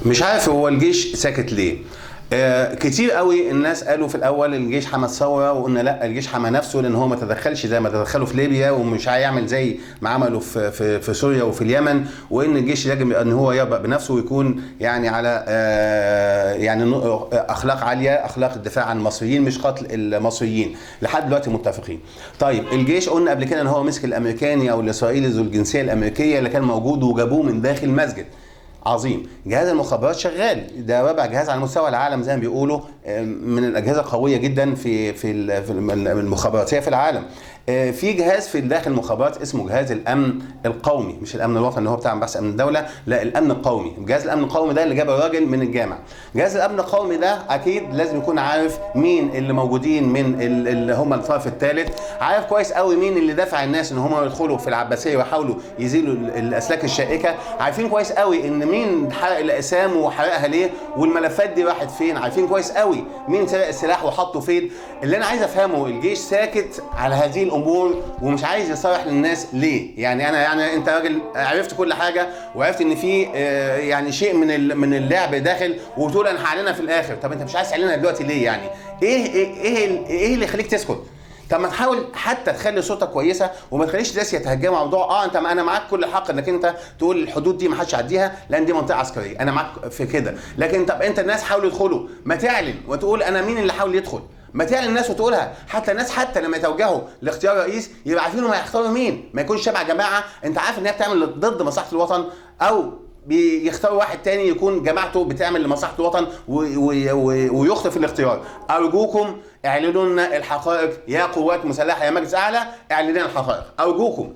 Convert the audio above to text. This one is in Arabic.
مش عارف هو الجيش ساكت ليه. كتير قوي الناس قالوا في الاول الجيش حمى الثوره، وقلنا لا الجيش حمى نفسه لان هو ما تدخلش زي ما تدخلوا في ليبيا، ومش هيعمل زي ما عملوا في سوريا وفي اليمن، وان الجيش يجب ان هو يبقى بنفسه ويكون يعني على يعني اخلاق عاليه، اخلاق الدفاع عن المصريين مش قتل المصريين. لحد دلوقتي متفقين. طيب الجيش قلنا قبل كده ان هو مسك الامريكاني او الاسرائيلي ذو الجنسيه الامريكيه اللي كان موجود وجابوه من داخل مسجد. عظيم. جهاز المخابرات شغال، ده رابع جهاز على مستوى العالم زي ما بيقولوا، من الاجهزه القويه جدا في المخابراتيه في العالم. في جهاز في داخل المخابرات اسمه جهاز الامن القومي، مش الامن الوطني اللي هو بتاع بحث امن الدوله، لا الامن القومي. جهاز الامن القومي ده اللي جاب الراجل من الجامعه. جهاز الامن القومي ده اكيد لازم يكون عارف مين اللي موجودين من اللي هم الطرف الثالث، عارف كويس قوي مين اللي دافع الناس ان هم يدخلوا في العباسيه ويحاولوا يزيلوا الاسلاك الشائكه، عارفين كويس قوي ان مين حرق الاقسام وحرقها ليه، والملفات دي راحت فين، عارفين كويس قوي مين سرق السلاح وحطه فين. اللي انا عايز افهمه الجيش ساكت على هذه الامور ومش عايز يصرح للناس ليه. يعني انت راجل عرفت كل حاجه وعرفت ان في يعني شيء من اللعب داخل، وتقول انا هعلنها في الاخر. طب انت مش عايز تعلنها دلوقتي ليه؟ يعني ايه اللي يخليك تسكت؟ طب ما تحاول حتى تخلي صوتك كويسه وما تخليش الناس يتهجموا على الموضوع. انا معاك كل حق انك انت تقول الحدود دي ما حدش يعديها لان دي منطقه عسكريه، انا معاك في كده. لكن طب انت الناس حاولوا يدخلوا، ما تعلن وتقول انا مين اللي حاول يدخل، ما تعلن الناس وتقولها. حتى الناس حتى لما يتوجهوا لاختيار رئيس يبقى عارفين هم هيختاروا مين، ما يكونش شبع جماعه انت عارف ان هي بتعمل ضد مصلحه الوطن، او بيختاروا واحد تاني يكون جماعته بتعمل لمصلحه الوطن ويخطئ في الاختيار. ارجوكم اعلنوا لنا الحقائق يا قوات مسلحه يا مجلس اعلى، اعلنوا لنا الحقائق ارجوكم.